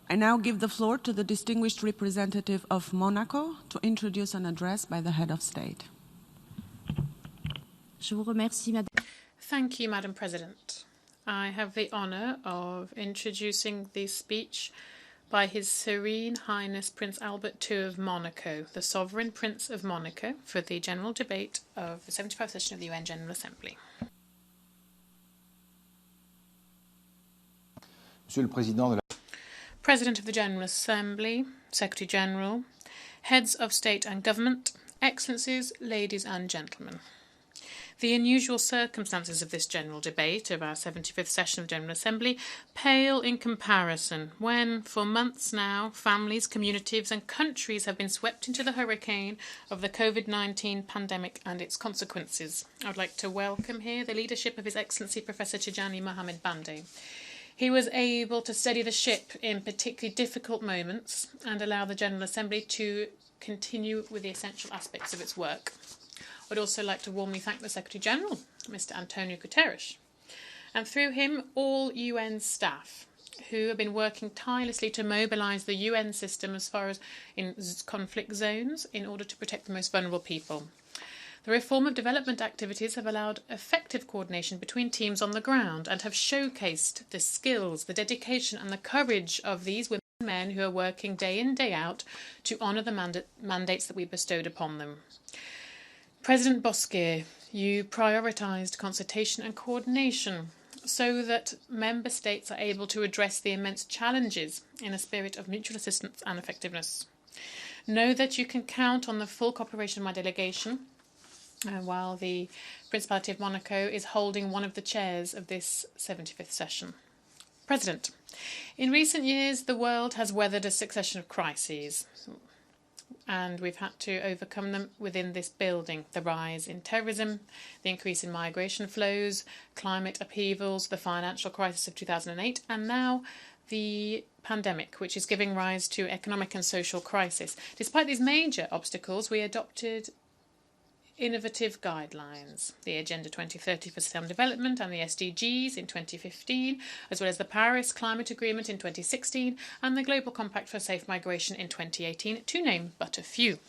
I now give the floor to the distinguished representative of Monaco to introduce an address by the head of state. Thank you, Madam President. I have the honour of introducing the speech by His Serene Highness Prince Albert II of Monaco, the Sovereign Prince of Monaco, for the general debate of the 75th session of the UN General Assembly. Monsieur le Président de la President of the General Assembly, Secretary General, Heads of State and Government, Excellencies, ladies and gentlemen. The unusual circumstances of this general debate of our 75th session of General Assembly pale in comparison when, for months now, families, communities and countries have been swept into the hurricane of the COVID-19 pandemic and its consequences. I would like to welcome here the leadership of His Excellency Professor Tijani Mohamed Bande. He was able to steady the ship in particularly difficult moments and allow the General Assembly to continue with the essential aspects of its work. I would also like to warmly thank the Secretary General, Mr. Antonio Guterres, and through him all UN staff who have been working tirelessly to mobilise the UN system as far as in conflict zones in order to protect the most vulnerable people. The reform of development activities have allowed effective coordination between teams on the ground and have showcased the skills, the dedication and the courage of these women and men who are working day in, day out to honour the mandates that we bestowed upon them. President Bosque, you prioritised consultation and coordination so that member states are able to address the immense challenges in a spirit of mutual assistance and effectiveness. Know that you can count on the full cooperation of my delegation while the Principality of Monaco is holding one of the chairs of this 75th session. President, in recent years the world has weathered a succession of crises and we've had to overcome them within this building. The rise in terrorism, the increase in migration flows, climate upheavals, the financial crisis of 2008 and now the pandemic, which is giving rise to economic and social crisis. Despite these major obstacles, we adopted innovative guidelines, the Agenda 2030 for Sustainable Development and the SDGs in 2015, as well as the Paris Climate Agreement in 2016 and the Global Compact for Safe Migration in 2018, to name but a few.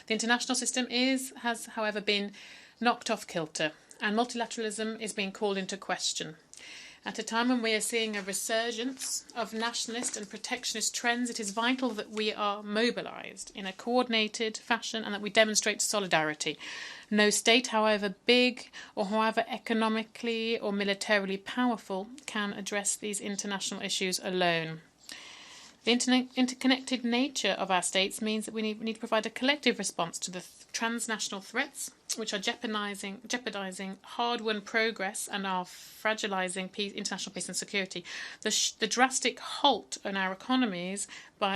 The international system has, however, been knocked off kilter, and multilateralism is being called into question. At a time when we are seeing a resurgence of nationalist and protectionist trends, it is vital that we are mobilised in a coordinated fashion and that we demonstrate solidarity. No state, however big or however economically or militarily powerful, can address these international issues alone. The interconnected nature of our states means that we need to provide a collective response to the transnational threats which are jeopardising hard-won progress and are fragilising international peace and security. The drastic halt in our economies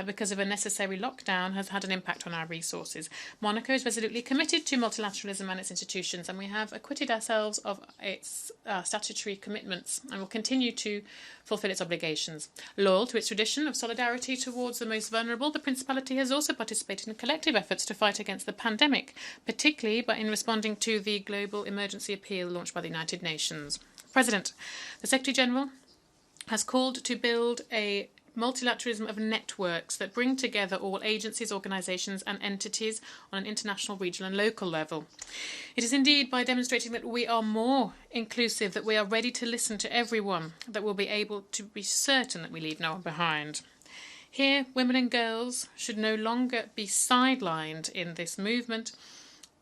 because of a necessary lockdown has had an impact on our resources. Monaco is resolutely committed to multilateralism and its institutions, and we have acquitted ourselves of its statutory commitments and will continue to fulfil its obligations. Loyal to its tradition of solidarity towards the most vulnerable, the Principality has also participated in collective efforts to fight against the pandemic, particularly in responding to the global emergency appeal launched by the United Nations. President, the Secretary General has called to build a multilateralism of networks that bring together all agencies, organisations and entities on an international, regional and local level. It is indeed by demonstrating that we are more inclusive, that we are ready to listen to everyone, that we'll be able to be certain that we leave no one behind. Here, women and girls should no longer be sidelined in this movement.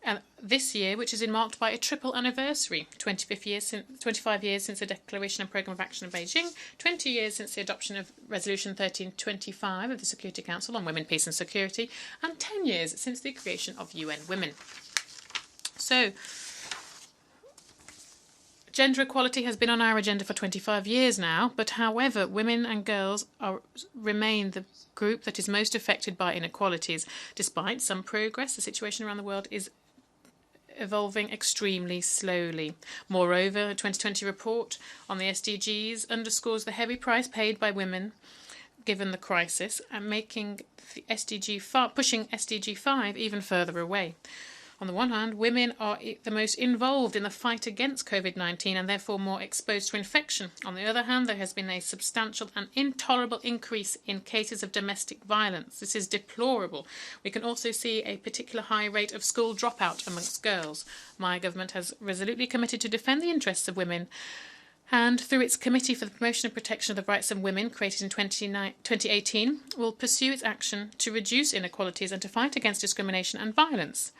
And this year, which is marked by a triple anniversary, 25 years since the Declaration and Programme of Action of Beijing, 20 years since the adoption of Resolution 1325 of the Security Council on Women, Peace and Security, and 10 years since the creation of UN Women. So, gender equality has been on our agenda for 25 years now, but however, women and girls remain the group that is most affected by inequalities. Despite some progress, the situation around the world is evolving extremely slowly. Moreover, a 2020 report on the SDGs underscores the heavy price paid by women given the crisis and making the pushing SDG 5 even further away. On the one hand, women are the most involved in the fight against COVID-19 and therefore more exposed to infection. On the other hand, there has been a substantial and intolerable increase in cases of domestic violence. This is deplorable. We can also see a particular high rate of school dropout amongst girls. My government has resolutely committed to defend the interests of women, and through its Committee for the Promotion and Protection of the Rights of Women, created in 2018, will pursue its action to reduce inequalities and to fight against discrimination and violence,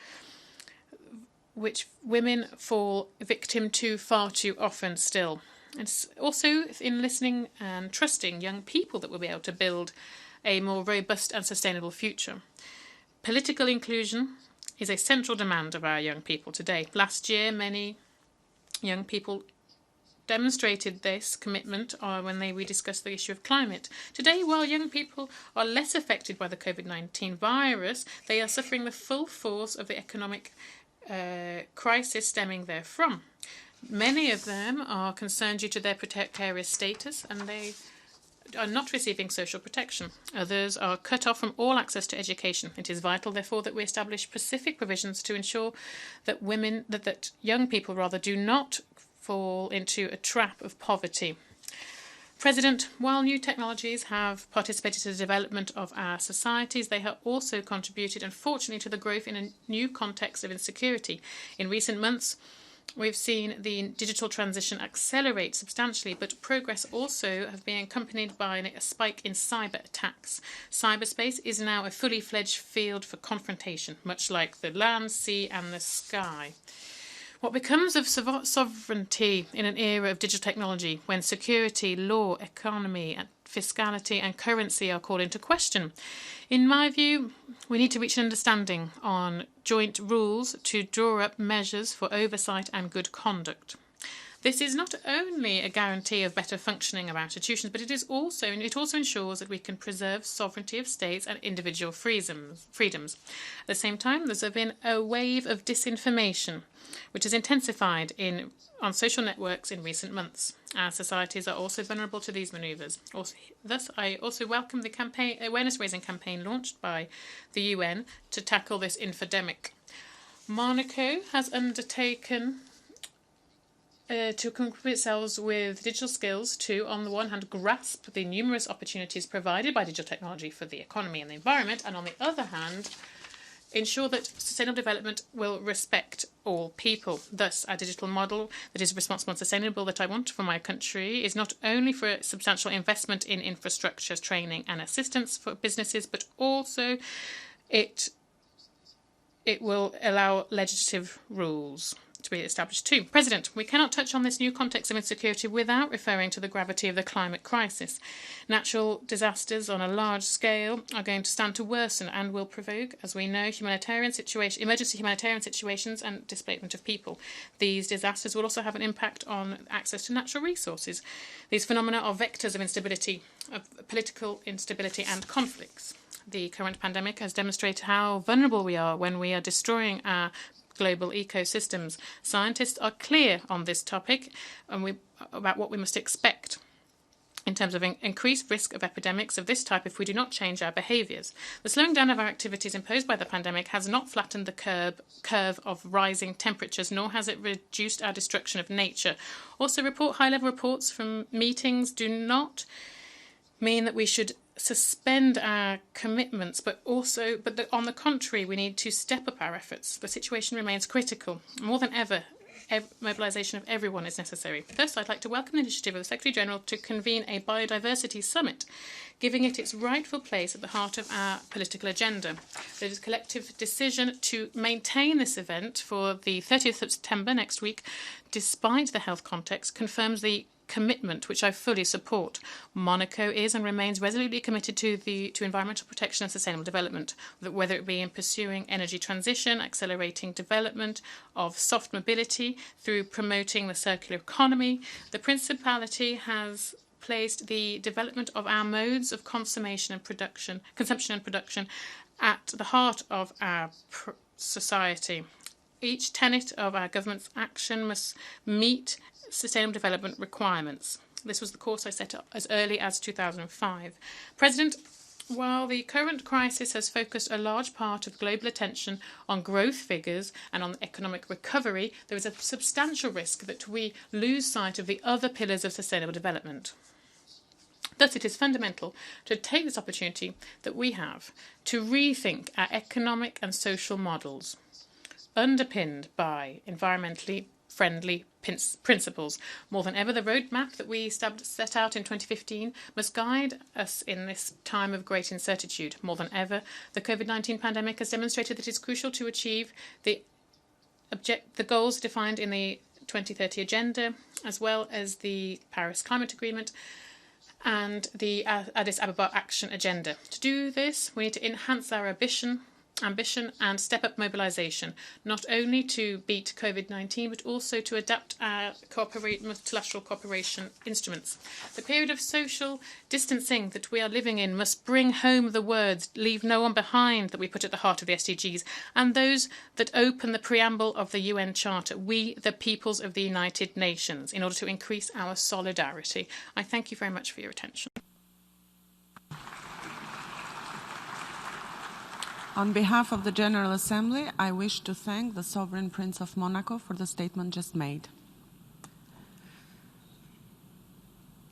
which women fall victim to far too often still. It's also in listening and trusting young people that we'll be able to build a more robust and sustainable future. Political inclusion is a central demand of our young people today. Last year, many young people demonstrated this commitment when we discussed the issue of climate. Today, while young people are less affected by the COVID-19 virus, they are suffering the full force of the economic crisis stemming therefrom. Many of them are concerned due to their precarious status and they are not receiving social protection. Others are cut off from all access to education. It is vital, therefore, that we establish specific provisions to ensure that that young people do not fall into a trap of poverty. President, while new technologies have participated in the development of our societies, they have also contributed, unfortunately, to the growth in a new context of insecurity. In recent months, we've seen the digital transition accelerate substantially, but progress also has been accompanied by a spike in cyber attacks. Cyberspace is now a fully fledged field for confrontation, much like the land, sea, and the sky. What becomes of sovereignty in an era of digital technology when security, law, economy, fiscality and currency are called into question? In my view, we need to reach an understanding on joint rules to draw up measures for oversight and good conduct. This is not only a guarantee of better functioning of our institutions, but it also ensures that we can preserve sovereignty of states and individual freedoms. At the same time, there's been a wave of disinformation, which has intensified on social networks in recent months. Our societies are also vulnerable to these manoeuvres. Thus, I also welcome the awareness-raising campaign launched by the UN to tackle this infodemic. Monaco has undertaken to equip itself with digital skills to, on the one hand, grasp the numerous opportunities provided by digital technology for the economy and the environment, and on the other hand, ensure that sustainable development will respect all people. Thus, our digital model that is responsible and sustainable that I want for my country is not only for substantial investment in infrastructure, training and assistance for businesses, but also it will allow legislative rules to be established too. President, we cannot touch on this new context of insecurity without referring to the gravity of the climate crisis. Natural disasters on a large scale are going to stand to worsen and will provoke, as we know, emergency humanitarian situations and displacement of people. These disasters will also have an impact on access to natural resources. These phenomena are vectors of instability, of political instability and conflicts. The current pandemic has demonstrated how vulnerable we are when we are destroying our global ecosystems. Scientists are clear on this topic and about what we must expect in terms of increased risk of epidemics of this type if we do not change our behaviours. The slowing down of our activities imposed by the pandemic has not flattened the curve of rising temperatures, nor has it reduced our destruction of nature. Also, high-level reports from meetings do not mean that we should suspend our commitments, but on the contrary, we need to step up our efforts. The situation remains critical. More than ever, mobilisation of everyone is necessary. First, I'd like to welcome the initiative of the Secretary General to convene a biodiversity summit, giving it its rightful place at the heart of our political agenda. There is a collective decision to maintain this event for the 30th of September next week, despite the health context, confirms the commitment which I fully support. Monaco is and remains resolutely committed to environmental protection and sustainable development, whether it be in pursuing energy transition, accelerating development of soft mobility through promoting the circular economy. The Principality has placed the development of our modes of consumption and production at the heart of our society. Each tenet of our government's action must meet sustainable development requirements. This was the course I set up as early as 2005. President, While the current crisis has focused a large part of global attention on growth figures and on economic recovery, there is a substantial risk that we lose sight of the other pillars of sustainable development. Thus, it is fundamental to take this opportunity that we have to rethink our economic and social models, underpinned by environmentally friendly principles. More than ever, the roadmap that we set out in 2015 must guide us in this time of great incertitude. More than ever, the COVID-19 pandemic has demonstrated that it is crucial to achieve the goals defined in the 2030 Agenda, as well as the Paris Climate Agreement and the Addis Ababa Action Agenda. To do this, we need to enhance our ambition and step up mobilisation, not only to beat COVID-19, but also to adapt our multilateral cooperation instruments. The period of social distancing that we are living in must bring home the words, leave no one behind, that we put at the heart of the SDGs, and those that open the preamble of the UN Charter, we, the peoples of the United Nations, in order to increase our solidarity. I thank you very much for your attention. On behalf of the General Assembly, I wish to thank the Sovereign Prince of Monaco for the statement just made.